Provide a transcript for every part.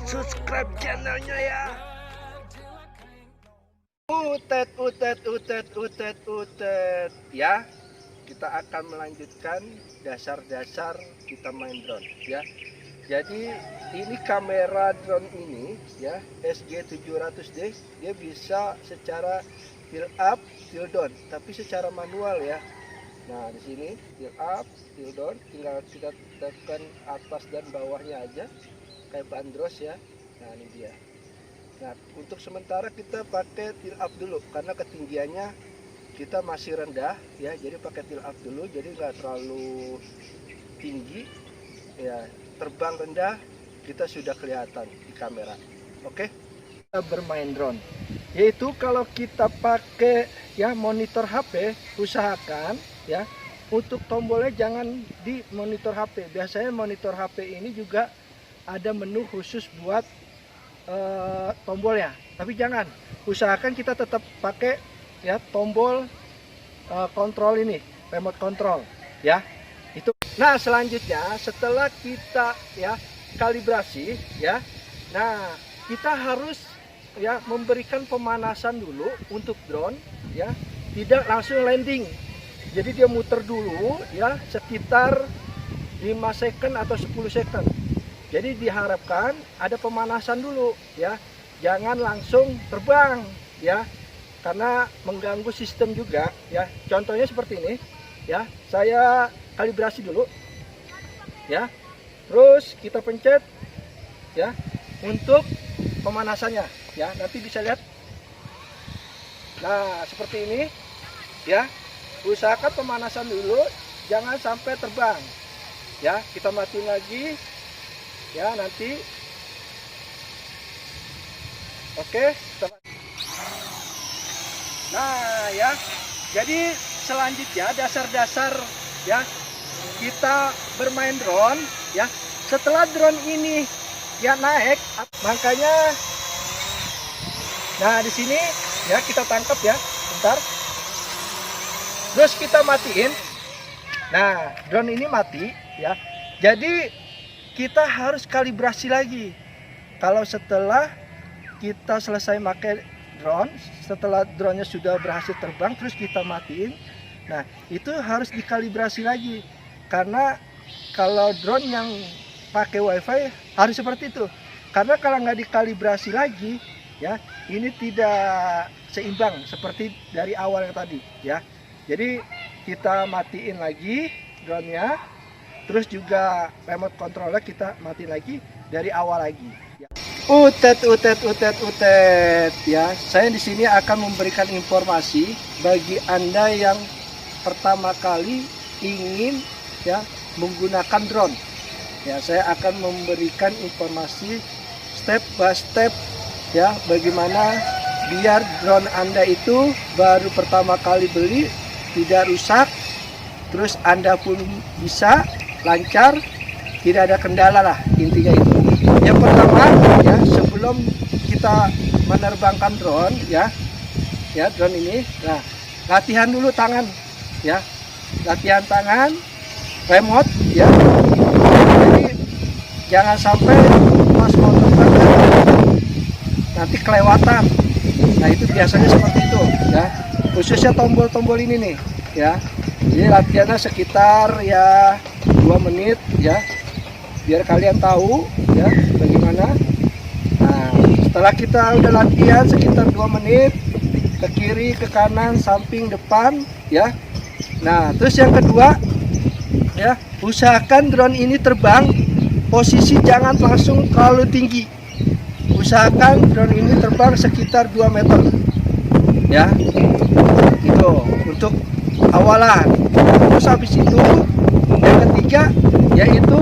Subscribe channelnya ya. Ya, kita akan melanjutkan dasar-dasar kita main drone ya. Jadi ini kamera drone ini ya, SG700D, dia bisa secara tilt up, tilt down, tapi secara manual ya. Nah, di sini tilt up, tilt down, tinggal kita tekan atas dan bawahnya aja kayak bandros ya. Nah, ini dia. Nah, untuk sementara kita pakai tilt up dulu karena ketinggiannya kita masih rendah ya, jadi pakai tilt up dulu, jadi nggak terlalu tinggi ya. Terbang rendah kita sudah kelihatan di kamera. Oke, kita bermain drone, yaitu kalau kita pakai ya monitor HP, usahakan ya untuk tombolnya jangan di monitor HP. Biasanya monitor HP ini juga ada menu khusus buat tombolnya, tapi jangan, usahakan kita tetap pakai ya tombol kontrol ini, remote control ya. Itu. Nah, selanjutnya setelah kita ya kalibrasi ya, nah kita harus ya memberikan pemanasan dulu untuk drone ya, tidak langsung landing. Jadi dia muter dulu ya sekitar 5 second atau 10 second. Jadi diharapkan ada pemanasan dulu ya, jangan langsung terbang ya, karena mengganggu sistem juga ya. Contohnya seperti ini ya, saya kalibrasi dulu ya, terus kita pencet ya untuk pemanasannya ya, nanti bisa lihat. Nah, seperti ini ya, usahakan pemanasan dulu, jangan sampai terbang ya. Kita matiin lagi ya nanti. Oke, nah ya, jadi selanjutnya dasar-dasar ya kita bermain drone ya. Setelah drone ini ya naik, makanya nah di sini ya kita tangkap ya, bentar, terus kita matiin. Nah, drone ini mati ya, jadi kita harus kalibrasi lagi. Kalau setelah kita selesai pakai drone, setelah drone-nya sudah berhasil terbang terus kita matiin, nah itu harus dikalibrasi lagi. Karena kalau drone yang pakai wifi harus seperti itu, karena kalau nggak dikalibrasi lagi ya, ini tidak seimbang seperti dari awal yang tadi ya. Jadi kita matiin lagi drone-nya, terus juga remote controller kita matiin lagi dari awal lagi ya. Ya, saya di sini akan memberikan informasi bagi Anda yang pertama kali ingin ya menggunakan drone ya. Saya akan memberikan informasi step by step ya, bagaimana biar drone Anda itu baru pertama kali beli tidak rusak, terus Anda pun bisa lancar, tidak ada kendala lah, intinya itu. Yang pertama ya, sebelum kita menerbangkan drone ya drone ini, nah latihan dulu tangan ya, latihan tangan, remote ya. Jadi jangan sampai pas mau terbang nanti kelewatan. Nah, itu biasanya seperti itu ya, khususnya tombol-tombol ini nih ya. Jadi latihannya sekitar ya 2 menit ya, biar kalian tahu ya bagaimana. Nah, setelah kita udah latihan sekitar 2 menit, ke kiri, ke kanan, samping, depan ya. Nah, terus yang kedua ya, usahakan drone ini terbang posisi jangan langsung terlalu tinggi. Usahakan drone ini terbang sekitar 2 meter ya, itu untuk awalan. Terus habis itu yang ketiga yaitu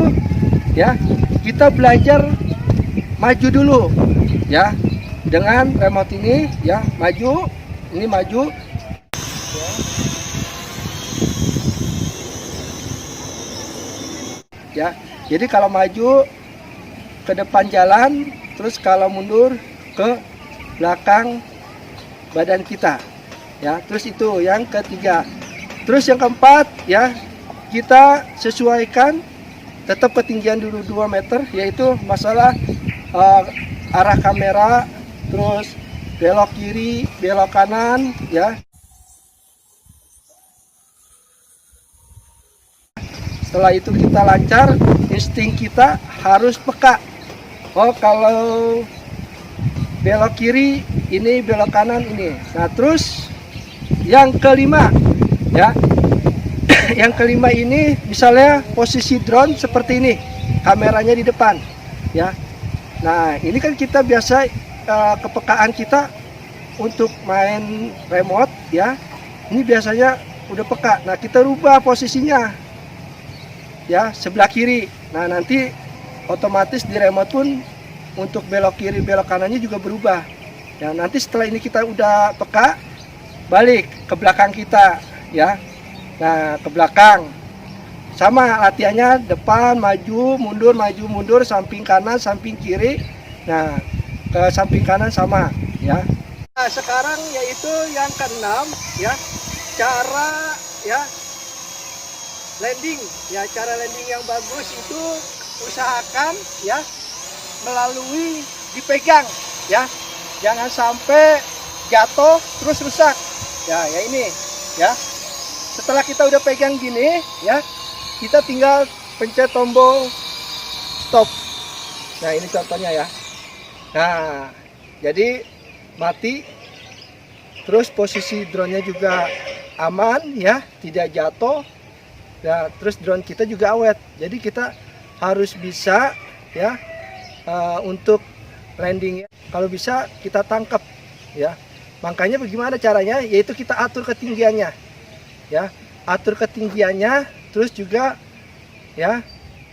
ya, kita belajar maju dulu ya, dengan remote ini ya, maju, ini maju ya. Jadi kalau maju ke depan jalan, terus kalau mundur ke belakang badan kita ya. Terus itu yang ketiga. Terus yang keempat ya, kita sesuaikan tetap ketinggian dulu 2 meter, yaitu masalah arah kamera, terus belok kiri, belok kanan, ya. Setelah itu kita lancar, insting kita harus peka. Oh, kalau belok kiri, ini belok kanan ini. Nah, terus yang kelima, ya. Yang kelima ini misalnya posisi drone seperti ini, kameranya di depan, ya. Nah, ini kan kita biasa kepekaan kita untuk main remote, ya. Ini biasanya udah peka. Nah, kita rubah posisinya, ya, sebelah kiri. Nah, nanti otomatis di remote pun untuk belok kiri, belok kanannya juga berubah. Ya, nanti setelah ini kita udah peka, balik ke belakang kita, ya. Nah, ke belakang. Sama latihannya, depan, maju, mundur, samping kanan, samping kiri. Nah, ke samping kanan sama, ya. Nah, sekarang yaitu yang keenam, ya. Cara, ya, landing, ya, cara landing yang bagus itu usahakan, ya, melalui dipegang, ya, jangan sampai jatuh terus rusak, ya, ya ini, ya. Setelah kita udah pegang gini, ya, kita tinggal pencet tombol stop. Nah, ini contohnya, ya. Nah, jadi mati, terus posisi drone-nya juga aman, ya, tidak jatuh. Ya, terus drone kita juga awet. Jadi kita harus bisa, ya, untuk landingnya. Kalau bisa kita tangkap, ya. Makanya bagaimana caranya? Yaitu kita atur ketinggiannya, ya. Atur ketinggiannya, terus juga, ya,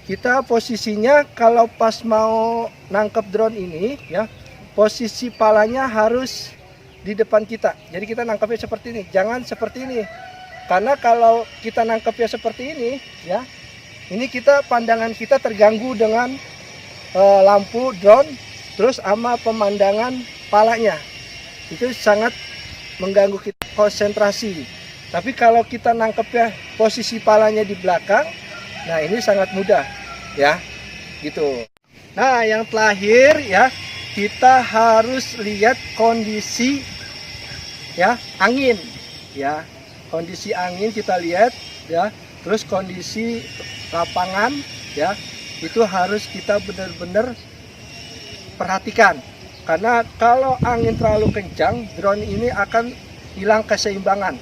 kita posisinya kalau pas mau nangkep drone ini, ya, posisi palanya harus di depan kita. Jadi kita nangkepnya seperti ini, jangan seperti ini. Karena kalau kita nangkepnya seperti ini, ya, ini pandangan kita terganggu dengan lampu drone, terus sama pemandangan palanya. Itu sangat mengganggu kita konsentrasi. Tapi kalau kita nangkepnya posisi palanya di belakang, nah ini sangat mudah, ya, gitu. Nah, yang terakhir, ya, kita harus lihat kondisi, ya, angin, ya. Kondisi angin kita lihat, ya, terus kondisi lapangan, ya, itu harus kita benar-benar perhatikan. Karena kalau angin terlalu kencang, drone ini akan hilang keseimbangan,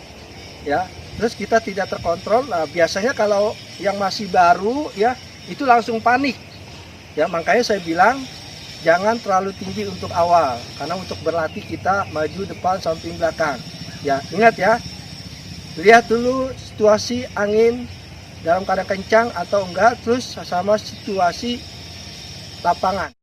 ya. Terus kita tidak terkontrol. Nah, biasanya kalau yang masih baru, ya, itu langsung panik, ya. Makanya saya bilang jangan terlalu tinggi untuk awal, karena untuk berlatih kita maju, depan, samping, belakang, ya. Ingat, ya, lihat dulu situasi angin dalam keadaan kencang atau enggak, terus sama situasi lapangan.